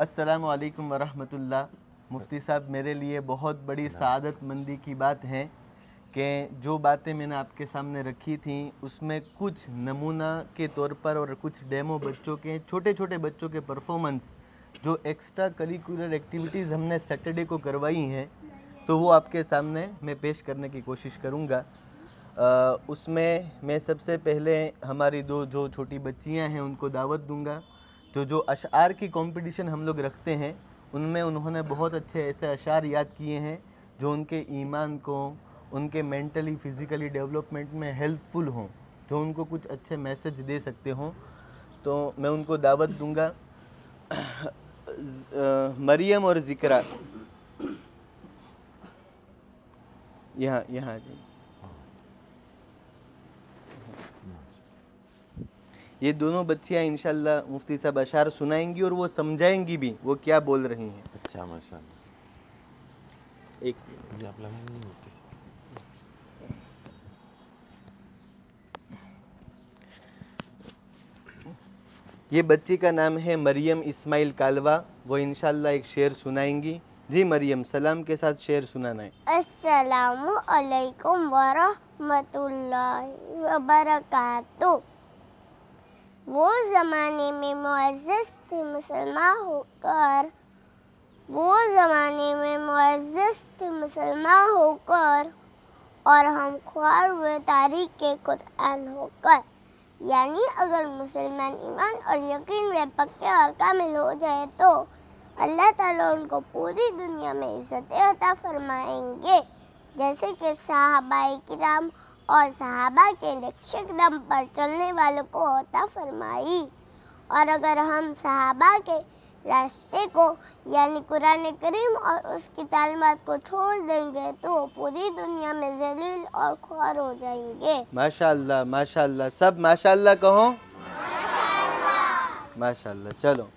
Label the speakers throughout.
Speaker 1: अस्सलामु अलैकुम वरहमतुल्लाह। मुफ्ती साहब, मेरे लिए बहुत बड़ी सआदत मंदी की बात है कि जो बातें मैंने आपके सामने रखी थी उसमें कुछ नमूना के तौर पर और कुछ डेमो बच्चों के, छोटे छोटे बच्चों के परफॉर्मेंस, जो एक्स्ट्रा करिकुलर एक्टिविटीज़ हमने सैटरडे को करवाई हैं, तो वो आपके सामने मैं पेश करने की कोशिश करूँगा। उसमें मैं सबसे पहले हमारी दो जो छोटी बच्चियां हैं उनको दावत दूंगा। जो अशआर की कंपटीशन हम लोग रखते हैं उनमें उन्होंने बहुत अच्छे ऐसे अशआर याद किए हैं जो उनके ईमान को, उनके मेंटली फ़िज़िकली डेवलपमेंट में हेल्पफुल हों, जो उनको कुछ अच्छे मैसेज दे सकते हों, तो मैं उनको दावत दूंगा। मरियम और ज़िक्रा यहाँ आ जाइए। ये दोनों बच्चियाँ इंशाल्लाह मुफ्ती साहब अशार सुनाएंगी और वो समझाएंगी भी वो क्या बोल रही हैं।
Speaker 2: अच्छा, माशाल्लाह।
Speaker 1: एक ये बच्ची का नाम है मरियम इस्माइल कालवा। वो इंशाल्लाह एक शेर सुनाएंगी। जी मरियम, सलाम के साथ शेर सुनाना है।
Speaker 3: अस्सलामु अलैकुम वरहमतुल्लाहि वबरकातुह। वो ज़माने में मुअज़्ज़ज़ थे मुसलमान होकर, वो ज़माने में मुअज़्ज़ज़ थे मुसलमान होकर, और हम ख्वार हुए तारीख के कुरान होकर। यानी अगर मुसलमान ईमान और यकीन में पक्के और कामिल हो जाए तो अल्लाह ताला उनको पूरी दुनिया में इज़्ज़त अता फरमाएंगे, जैसे कि सहाबाए किराम और सहाबा के नक्शे कदम पर चलने वालों को अता फरमाई। और अगर हम सहाबा के रास्ते को यानी कुरान करीम और उसकी तालीमात को छोड़ देंगे तो पूरी दुनिया में ज़लील और ख्वार हो जाएंगे।
Speaker 1: माशाअल्लाह माशाअल्लाह, सब माशाअल्लाह कहो। माशाअल्लाह। चलो,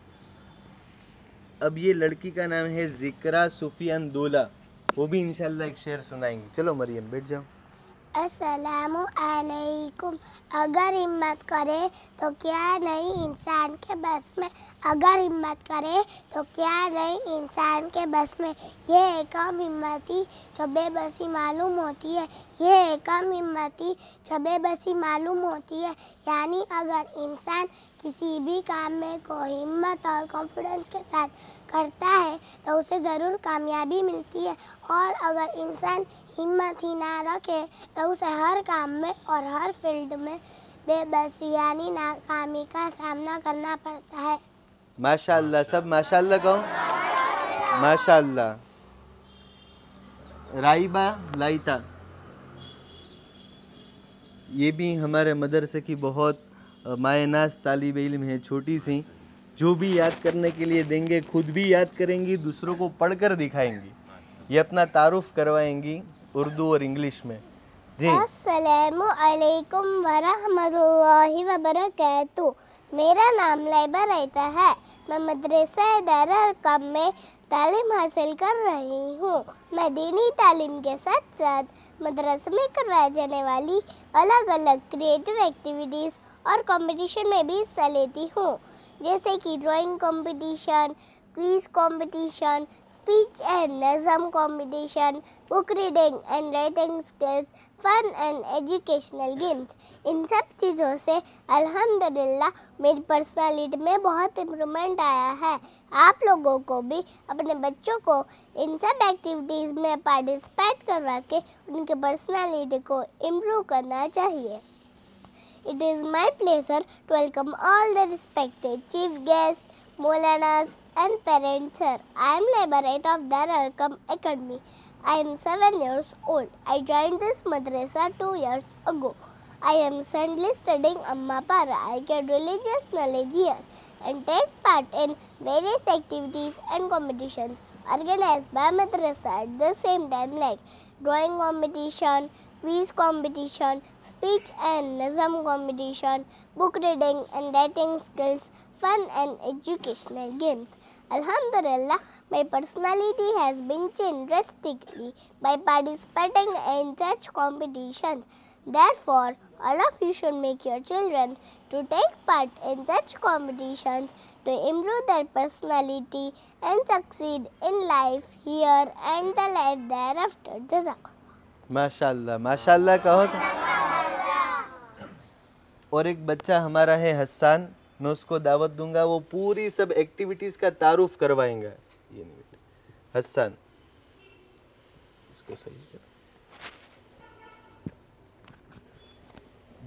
Speaker 1: अब ये लड़की का नाम है ज़िक्रा सुफियान दोला, वो भी इंशाल्लाह एक शेर सुनाएंगी। चलो मरियम, बैठ जाओ।
Speaker 3: अस्सलामु अलैकुम। अगर हिम्मत करे तो क्या नहीं इंसान के बस में, अगर हिम्मत करे तो क्या नहीं इंसान के बस में। ये कम हिम्मती जो बेबसी मालूम होती है, ये कम हिम्मती जो बेबसी मालूम होती है। यानी अगर इंसान किसी भी काम में को हिम्मत और कॉन्फिडेंस के साथ करता है तो उसे ज़रूर कामयाबी मिलती है, और अगर इंसान हिम्मत ही ना रखे तो उसे हर काम में और हर फील्ड में बेबसी यानी नाकामी का सामना करना पड़ता है।
Speaker 1: माशाअल्लाह, सब माशाअल्लाह कहो। माशाअल्लाह। राइबा लाइता, ये भी हमारे मदरसे की बहुत मायनास तालिब इल्म है, छोटी सी, जो भी याद करने के लिए देंगे खुद भी याद करेंगी, दूसरों को पढ़कर दिखाएंगी। ये अपना तारुफ करवाएंगी उर्दू और इंग्लिश में। जी।
Speaker 3: अस्सलामु अलैकुम वरहमतुल्लाहि वबरकातुह। मेरा नाम लाइबा रहता है। मैं मदरसा दारुल अरक़म में तालीम हासिल कर रही हूँ। मैं दीनी तालीम के साथ साथ मदरसे में करवाए जाने वाली अलग अलग क्रिएटिव एक्टिविटीज़ और कंपटीशन में भी हिस्सा लेती हूँ, जैसे कि drawing competition, quiz competition, speech and नज़म competition, book reading and writing skills, fun and educational games. इन सब चीज़ों से अल्हम्दुलिल्लाह मेरी पर्सनालिटी में बहुत इम्प्रूवमेंट आया है। आप लोगों को भी अपने बच्चों को इन सब एक्टिविटीज़ में पार्टिसिपेट करवा के उनके पर्सनालिटी को इम्प्रूव करना चाहिए। It is my pleasure to welcome all the respected chief guests, Maulanas and parents, sir. I am Laborate of Darul Arqam Academy. I am 7 years old. I joined this madrasa 2 years ago. I am currently studying Amma Para. I get religious knowledge here and take part in various activities and competitions organized by madrasa at the same time, like drawing competition, quiz competition, speech and nazam competition, book reading and writing skills, fun and educational games. Alhamdulillah, my personality has been changed drastically by participating in such competitions. Therefore, All of you should make your children to take part in such competitions to improve their personality and succeed in life here and the life thereafter. Jazakallah.
Speaker 1: माशाल्लाह माशाल्लाह कहो तो। और एक बच्चा हमारा है हसन, मैं उसको दावत दूंगा, वो पूरी सब एक्टिविटीज का तारुफ करवाएंगा। ये नहीं बेटा हसन, इसको सही कर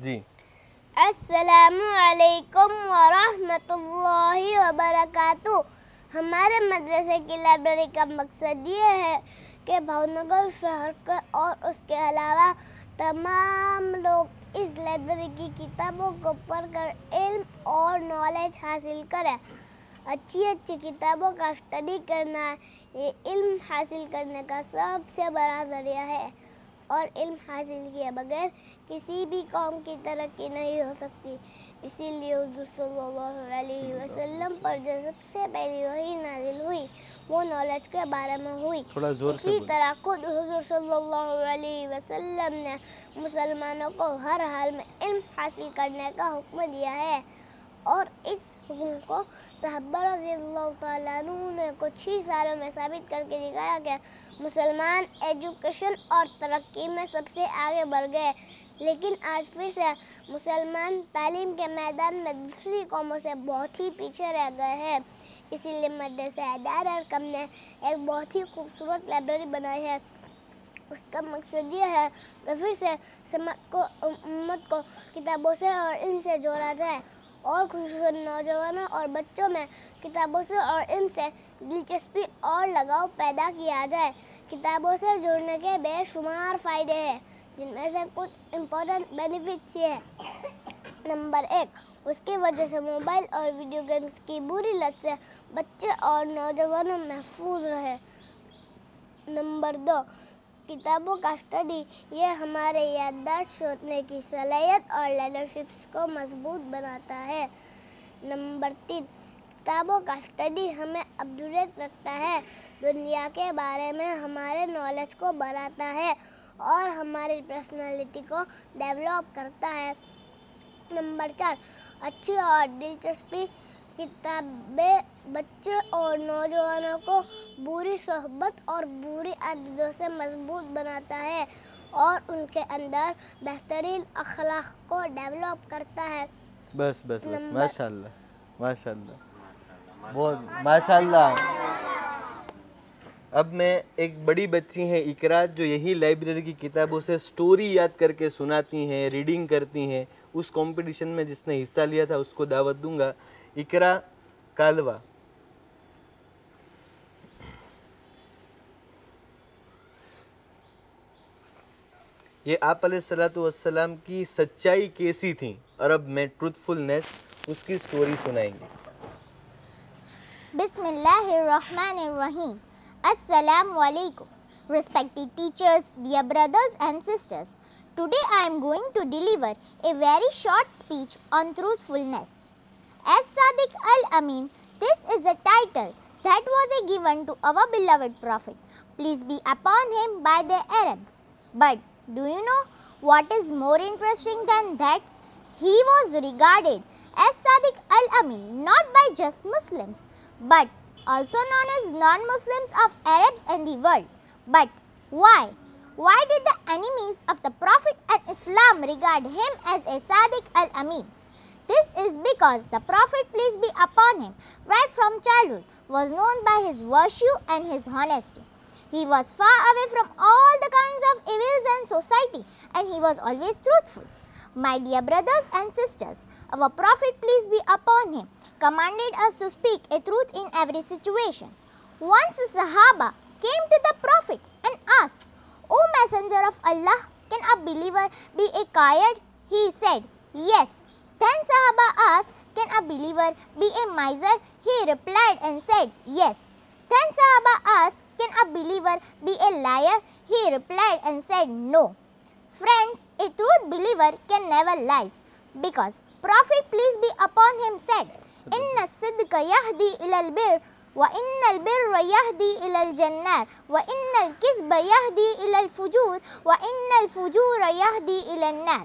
Speaker 1: जी।
Speaker 3: अस्सलामु अलैकुम व रहमतुल्लाहि व बरकातुहू। हमारे मदरसे की लाइब्रेरी का मकसद ये है कि भावनगर शहर के और उसके अलावा तमाम लोग इस लाइब्रेरी की किताबों को पढ़कर इल्म और नॉलेज हासिल करें। अच्छी किताबों का स्टडी करना ये इल्म हासिल करने का सबसे बड़ा ज़रिया है और इल्म हासिल किए बगैर किसी भी कौम की तरक्की नहीं हो सकती। इसीलिए हुज़ूर सल्लल्लाहु अलैहि वसल्लम पर जो सबसे पहली वही नाजिल हुई वो नॉलेज के बारे में हुई। इसी तरह खुद हुज़ूर सल्लल्लाहु अलैहि वसल्लम ने मुसलमानों को हर हाल में इल्म हासिल करने का हुक्म दिया है और इस हुक्म को सहाबा रज़ियल्लाहु तआला अन्हु ने कुछ ही सालों में साबित करके दिखाया कि मुसलमान एजुकेशन और तरक्की में सबसे आगे बढ़ गए। लेकिन आज फिर से मुसलमान तालीम के मैदान में दूसरी कौमों से बहुत ही पीछे रह गए हैं। इसीलिए मदरसा दारुल अरकम ने एक बहुत ही खूबसूरत लाइब्रेरी बनाई है। उसका मकसद ये है कि फिर से उम्मत को किताबों से और इनसे जोड़ा जाए और खुसूसन नौजवानों और बच्चों में किताबों से और इनसे दिलचस्पी और लगाव पैदा किया जाए। किताबों से जुड़ने के बेशुमार फ़ायदे हैं, जिनमें से कुछ इम्पोर्टेंट बेनिफिट्स ये है। नंबर 1, उसकी वजह से मोबाइल और वीडियो गेम्स की बुरी लत से बच्चे और नौजवान महफूज रहे। नंबर 2, किताबों का स्टडी ये हमारे याददाश्त छोड़ने की सलाहियत और लीडरशिप्स को मजबूत बनाता है। नंबर 3, किताबों का स्टडी हमें अप टू डेट रखता है, दुनिया के बारे में हमारे नॉलेज को बढ़ाता है और हमारी पर्सनालिटी को डेवलप करता है। नंबर 4, अच्छी और दिलचस्पी किताबें बच्चे और नौजवानों को बुरी सोहबत और बुरी आदतों से मजबूत बनाता है और उनके अंदर बेहतरीन अखलाक को डेवलप करता है।
Speaker 1: बस माशाल्लाह माशाल्लाह बहुत माशाल्लाह। अब मैं एक बड़ी बच्ची हैं इकरा, जो यही लाइब्रेरी की किताबों से स्टोरी याद करके सुनाती हैं, रीडिंग करती हैं। उस कंपटीशन में जिसने हिस्सा लिया था उसको दावत दूंगा। इकरा कालवा। ये आप अलैहिस्सलातु वस्सलाम की सच्चाई कैसी थी और अब मैं ट्रूथफुलनेस उसकी स्टोरी सुनाएंगे।
Speaker 3: बिस्मिल्लाहिर्रहमानिर्रहीम। Assalamu alaikum. Respected teachers, dear brothers and sisters. Today I am going to deliver a very short speech on truthfulness. As Sadiq al-Amin, this is a title that was given to our beloved Prophet, peace be upon him, by the Arabs. But do you know what is more interesting than that? He was regarded as Sadiq al-Amin not by just Muslims, but also known as non-Muslims of Arabs and the world. But why? Why did the enemies of the Prophet and Islam regard him as a Sadiq al-Amin? This is because the Prophet, peace be upon him, right from childhood, was known by his virtue and his honesty. He was far away from all the kinds of evils in society, and he was always truthful. My dear brothers and sisters, our Prophet, peace be upon him, commanded us to speak a truth in every situation. Once a Sahaba came to the Prophet and asked, "O Messenger of Allah, can a believer be a Qayyad?" He said, "Yes." Then Sahaba asked, "Can a believer be a miser?" He replied and said, "Yes." Then Sahaba asked, "Can a believer be a liar?" He replied and said, "No." Friends, a true believer can never lie, because Prophet, peace be upon him, said, "Inna sidqa yahdi ilal bir, wa innal birra yahdi ilal jannah, wa innal kizba yahdi ilal fujur, wa innal fujura yahdi ilal nar."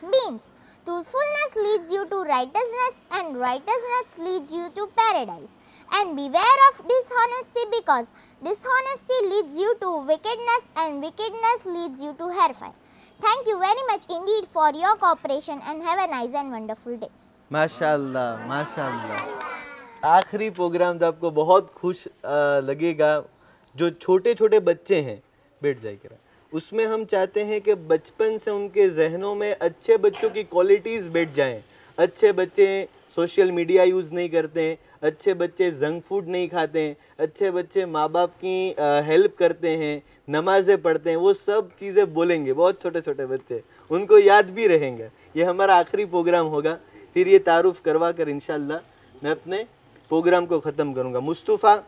Speaker 3: means truthfulness leads you to righteousness and righteousness leads you to paradise. And beware of dishonesty because dishonesty leads you to wickedness and wickedness leads you to hellfire. Thank you very much indeed for your cooperation and have a nice and wonderful day.
Speaker 1: माशाल्लाह माशाल्लाह। आखिरी programme तो आपको बहुत खुश लगेगा। जो छोटे छोटे बच्चे हैं, बैठ जाइएगा, उसमें हम चाहते हैं कि बचपन से उनके जहनों में अच्छे बच्चों की क्वालिटीज़ बैठ जाएं। अच्छे बच्चे सोशल मीडिया यूज़ नहीं करते हैं, अच्छे बच्चे जंक फूड नहीं खाते हैं, अच्छे बच्चे माँ बाप की हेल्प करते हैं, नमाज़ें पढ़ते हैं, वो सब चीज़ें बोलेंगे। बहुत छोटे छोटे बच्चे, उनको याद भी रहेंगे। ये हमारा आखिरी प्रोग्राम होगा, फिर ये तारुफ करवा कर इंशाल्लाह मैं अपने प्रोग्राम को ख़त्म करूँगा। मुस्तफ़ा,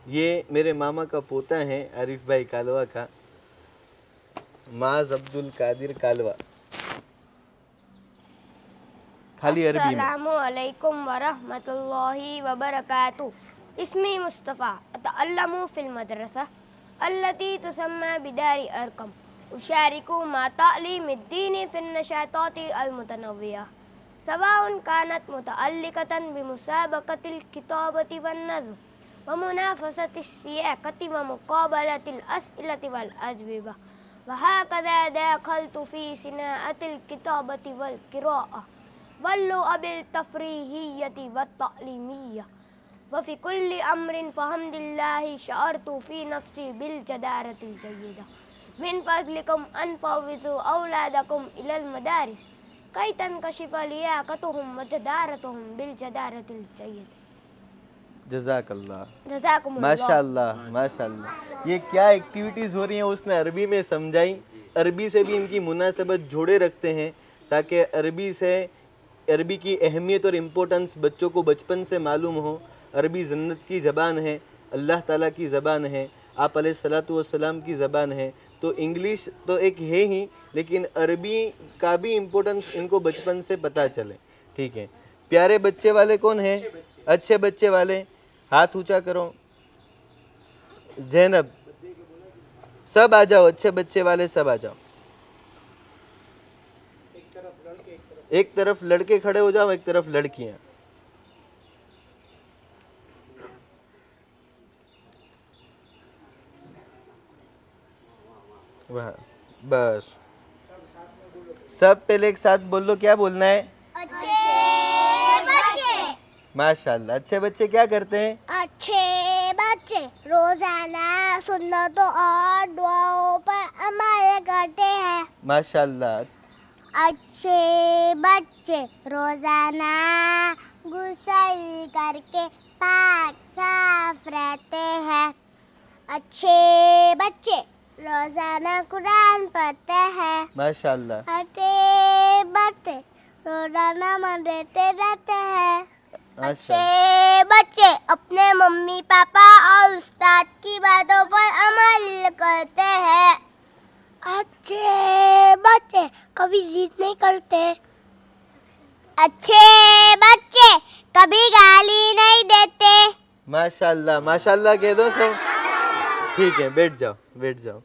Speaker 1: ये मेरे मामा का पोता है आरिफ भाई कालवा का, माज अब्दुल कादिर कालवा, खाली अरबी में।
Speaker 2: अस्सलामु अलैकुम व रहमतुल्लाहि व बरकातुहू। इस्मी मुस्तफ़ा अतअल्लमु फिल मदरसा अल्लती तुसम्मा बिदारी अरकम उशारिकु मा तालीमिद्दीनी फिन नशाताति अल मुतनव्विया सवाउन कानत मुतअल्लिकतन बिमुसाबक़तिल किताबति वन नज़्म व मुनाफ़सति सियाक़ति व मुक़ाबलतिल अस्इलति वल अजविबा व हकज़ा दाख़लतु फ़ी सिनाअतिल किताबति वल क़िराअह वल्लु अबिल तफ़रीहिय्यति व तालीमिय्या व फ़ी कुल्लि अम्रिन फ़हम्दिल्लाहि शअरतु फ़ी नफ़्सी बिल जदारतिल जय्यदा मिन फ़ज़लिकुम अनफ़विज़ु औलादकुम इलल मदारिस कई तनकशिफ़ लियाक़तुहुम व जदारतुहुम बिल जदारतिल जय्यदा।
Speaker 1: जज़ाकल्लाह,
Speaker 2: जज़ाकुमुल्लाह।
Speaker 1: माशाल्लाह माशाल्लाह। ये क्या एक्टिविटीज़ हो रही हैं उसने अरबी में समझाई। अरबी से भी इनकी मुनासबत जोड़े रखते हैं ताकि अरबी की अहमियत और इम्पोर्टेंस बच्चों को बचपन से मालूम हो। अरबी जन्नत की ज़बान है, अल्लाह ताला की ज़बान है, आप अलैहिस्सलातु वस्सलाम की ज़बान है। तो इंग्लिश तो एक है ही, लेकिन अरबी का भी इम्पोर्टेंस इनको बचपन से पता चले। ठीक है, प्यारे बच्चे वाले कौन है? अच्छे बच्चे वाले हाथ ऊंचा करो। ज़ैनब, सब आ जाओ, अच्छे बच्चे वाले सब आ जाओ। एक तरफ लड़के खड़े हो जाओ, एक तरफ लड़कियां। वाह, बस सब पहले एक साथ बोल लो, क्या बोलना है?
Speaker 3: अच्छे बच्चे।
Speaker 1: माशाल्लाह। अच्छे बच्चे क्या करते हैं?
Speaker 3: अच्छे बच्चे रोजाना सुन्नतों और दुआओं पर अमल करते हैं।
Speaker 1: माशाल्लाह।
Speaker 3: अच्छे बच्चे रोजाना गुस्ल करके पाक साफ रहते हैं। अच्छे बच्चे रोजाना कुरान पढ़ते हैं।
Speaker 1: माशाल्लाह।
Speaker 3: अच्छे बच्चे रोजाना मंदिर रहते हैं। अच्छे
Speaker 1: माशाल्लाह।
Speaker 3: बच्चे अपने मम्मी पापा और उस्ताद की बातों पर अमल करते हैं। अच्छे बच्चे कभी जिद नहीं करते। अच्छे बच्चे कभी गाली नहीं देते।
Speaker 1: माशाल्लाह माशाल्लाह कह दो सब। ठीक है, बैठ जाओ बैठ जाओ।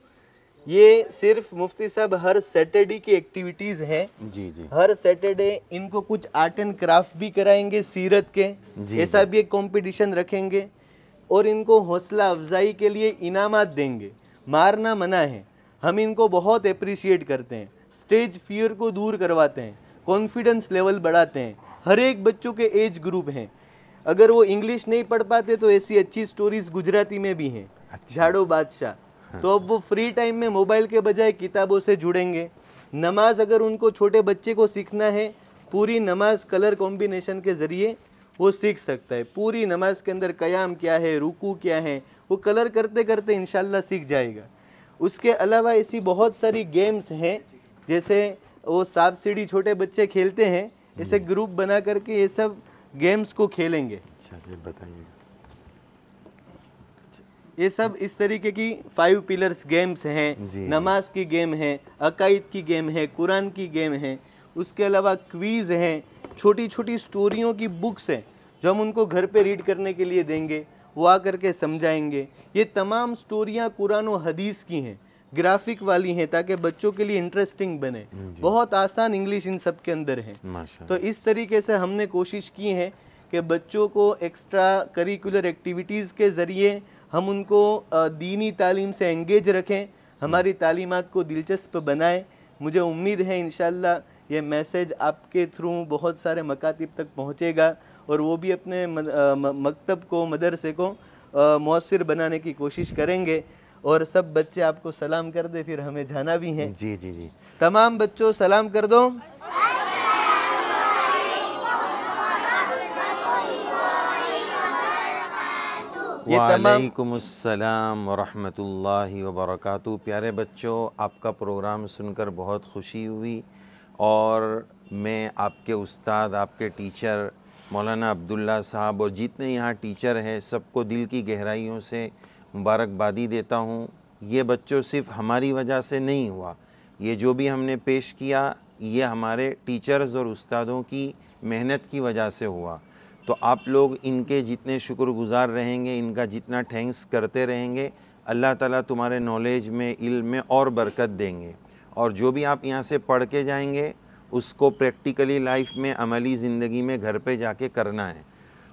Speaker 1: ये सिर्फ मुफ्ती साहब हर सैटरडे की एक्टिविटीज़ हैं।
Speaker 4: जी जी।
Speaker 1: हर सैटरडे इनको कुछ आर्ट एंड क्राफ्ट भी कराएंगे सीरत के, ऐसा भी एक कंपटीशन रखेंगे और इनको हौसला अफजाई के लिए इनामात देंगे। मारना मना है, हम इनको बहुत अप्रिशिएट करते हैं। स्टेज फियर को दूर करवाते हैं, कॉन्फिडेंस लेवल बढ़ाते हैं। हर एक बच्चों के एज ग्रुप हैं। अगर वो इंग्लिश नहीं पढ़ पाते तो ऐसी अच्छी स्टोरीज गुजराती में भी हैं। झाड़ो बादशाह, तो अब वो फ्री टाइम में मोबाइल के बजाय किताबों से जुड़ेंगे। नमाज अगर उनको छोटे बच्चे को सीखना है, पूरी नमाज कलर कॉम्बिनेशन के ज़रिए वो सीख सकता है। पूरी नमाज के अंदर क़याम क्या है, रुकू क्या है, वो कलर करते करते इंशाल्लाह सीख जाएगा। उसके अलावा ऐसी बहुत सारी गेम्स हैं, जैसे वो सांप सीढ़ी छोटे बच्चे खेलते हैं, ऐसे ग्रुप बना करके ये सब गेम्स को खेलेंगे।
Speaker 4: अच्छा जी, बताइए।
Speaker 1: ये सब इस तरीके की 5 पिलर्स गेम्स हैं। नमाज की गेम है, अकायद की गेम है, कुरान की गेम है। उसके अलावा क्वीज़ हैं, छोटी छोटी स्टोरियों की बुक्स हैं जो हम उनको घर पे रीड करने के लिए देंगे। वो आकर के समझाएंगे। ये तमाम स्टोरियाँ कुरान और हदीस की हैं, ग्राफिक वाली हैं, ताकि बच्चों के लिए इंटरेस्टिंग बने। बहुत आसान इंग्लिश इन सब के अंदर है। तो इस तरीके से हमने कोशिश की है कि बच्चों को एक्स्ट्रा करिकुलर एक्टिविटीज़ के ज़रिए हम उनको दीनी तालीम से एंगेज रखें, हमारी तालीमात को दिलचस्प बनाएं। मुझे उम्मीद है इंशाल्लाह ये मैसेज आपके थ्रू बहुत सारे मकातिब तक पहुँचेगा और वो भी अपने मकतब को, मदरसे को मौसर बनाने की कोशिश करेंगे। और सब बच्चे आपको सलाम कर दे, फिर हमें जाना भी है।
Speaker 4: जी जी जी,
Speaker 1: तमाम बच्चों सलाम कर दो।
Speaker 4: वालेकुमुस्सलाम वरहमतुल्लाहि वबरकातुहू। प्यारे बच्चों, आपका प्रोग्राम सुनकर बहुत खुशी हुई और मैं आपके उस्ताद, आपके टीचर मौलाना अब्दुल्ला साहब और जितने यहाँ टीचर हैं सबको दिल की गहराइयों से मुबारकबादी देता हूँ। ये बच्चों सिर्फ हमारी वजह से नहीं हुआ, ये जो भी हमने पेश किया ये हमारे टीचर्स और उस्तादों की मेहनत की वजह से हुआ। तो आप लोग इनके जितने शुक्रगुज़ार रहेंगे, इनका जितना थैंक्स करते रहेंगे, अल्लाह ताला तुम्हारे नॉलेज में, इल्म में और बरकत देंगे। और जो भी आप यहाँ से पढ़ के जाएंगे उसको प्रैक्टिकली लाइफ में, अमली ज़िंदगी में घर पे जाके करना है।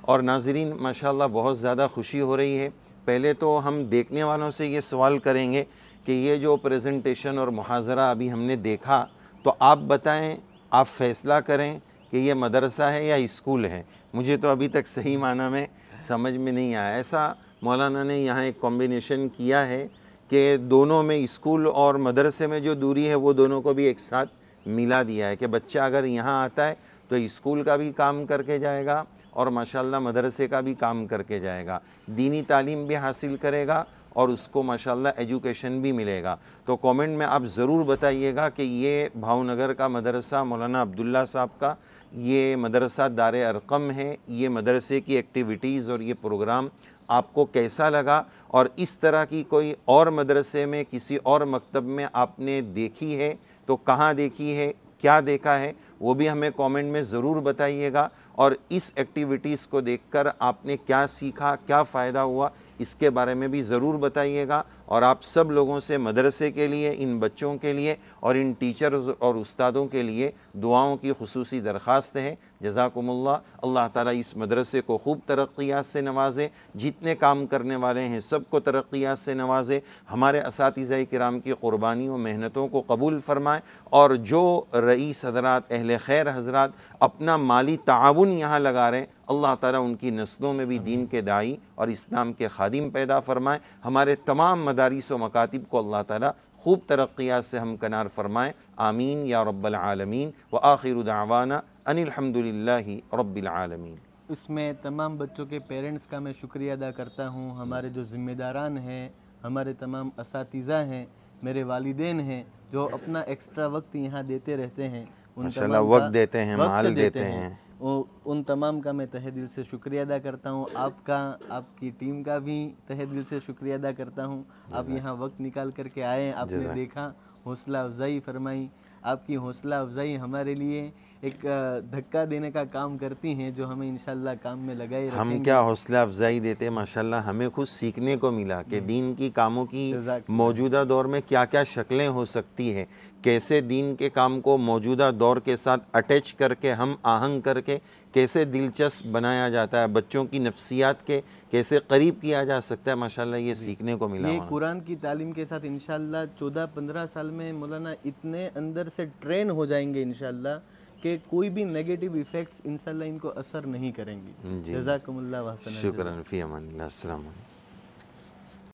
Speaker 4: और नाज़रीन, माशाल्लाह बहुत ज़्यादा खुशी हो रही है। पहले तो हम देखने वालों से ये सवाल करेंगे कि ये जो प्रेजेंटेशन और मुहाज़रा अभी हमने देखा, तो आप बताएं, आप फ़ैसला करें कि ये मदरसा है या स्कूल है। मुझे तो अभी तक सही माना में समझ में नहीं आया। ऐसा मौलाना ने यहाँ एक कॉम्बिनेशन किया है कि दोनों में, स्कूल और मदरसे में जो दूरी है वो दोनों को भी एक साथ मिला दिया है कि बच्चा अगर यहाँ आता है तो स्कूल का भी काम करके जाएगा और माशाल्लाह मदरसे का भी काम करके जाएगा, दीनी तालीम भी हासिल करेगा और उसको माशाल्लाह एजुकेशन भी मिलेगा। तो कमेंट में आप ज़रूर बताइएगा कि ये भावनगर का मदरसा मौलाना अब्दुल्ला साहब का ये मदरसा दारे अरकम है, ये मदरसे की एक्टिविटीज़ और ये प्रोग्राम आपको कैसा लगा, और इस तरह की कोई और मदरसे में, किसी और मकतब में आपने देखी है तो कहाँ देखी है, क्या देखा है, वो भी हमें कमेंट में ज़रूर बताइएगा। और इस एक्टिविटीज़ को देखकर आपने क्या सीखा, क्या फ़ायदा हुआ, इसके बारे में भी ज़रूर बताइएगा। और आप सब लोगों से मदरसे के लिए, इन बच्चों के लिए और इन टीचर्स और उस्तादों के लिए दुआओं की खुसूसी दरख्वास्त है। जज़ाकुमुल्लाह। अल्लाह ताला इस मदरसे को खूब तरक्कियात से नवाजे, जितने काम करने वाले हैं सबको तरक्कियात से नवाजे, हमारे असातिज़ा किराम की क़ुरबानियों, मेहनतों को कबूल फ़रमाए। और जो रईस हज़रात, अहले खैर हज़रात अपना माली ताउन यहाँ लगा रहे हैं, अल्लाह ताला उनकी नस्लों में भी दीन के दाई और इस्लाम के खादिम पैदा फ़रमाए। हमारे तमाम मदारिस व मकातिब को अल्लाह ताला खूब तरक्कियात से हम कनार फ़रमाएँ। आमीन या रब्बल आलमीन। व आखिरु दावाना अनिल हम्दुलिल्लाहि रब्बिल आलमीन।
Speaker 1: इसमें तमाम बच्चों के पेरेंट्स का मैं शुक्रिया अदा करता हूँ, हमारे जो ज़िम्मेदारान हैं, हमारे तमाम असातिज़ा हैं, मेरे वालिदैन हैं, जो अपना एक्स्ट्रा वक्त यहाँ देते रहते हैं,
Speaker 4: माशाल्लाह वक्त देते हैं, माल देते हैं,
Speaker 1: उन तमाम का मैं तहे दिल से शुक्रिया अदा करता हूँ। आपका, आपकी टीम का भी तहे दिल से शुक्रिया अदा करता हूँ। आप यहाँ वक्त निकाल करके आए, आपने देखा, हौसला अफजाई फरमाई। आपकी हौसला अफजाई हमारे लिए एक धक्का देने का काम करती हैं, जो हमें इंशाल्लाह काम में लगाए रखेंगे।
Speaker 4: हम क्या हौसला अफजाई देते, माशाल्लाह हमें खुद सीखने को मिला कि दीन की कामों की मौजूदा दौर में क्या क्या शक्लें हो सकती है, कैसे दीन के काम को मौजूदा दौर के साथ अटैच करके, हम आहंग करके कैसे दिलचस्प बनाया जाता है, बच्चों की नफ्सियात के कैसे करीब किया जा सकता है। माशाल्लाह ये सीखने को मिला।
Speaker 1: ये कुरान की तालीम के साथ इंशाल्लाह 14-15 साल में मौलाना इतने अंदर से ट्रेन हो जाएंगे इंशाल्लाह कि कोई भी नेगेटिव इफ़ेक्ट्स इंशाल्लाह इनको असर नहीं करेंगे। जज़ाकुमुल्लाह व हसन।
Speaker 4: शुक्रान, फ़ी अमानिल्लाह। अस्सलाम वालेकुम।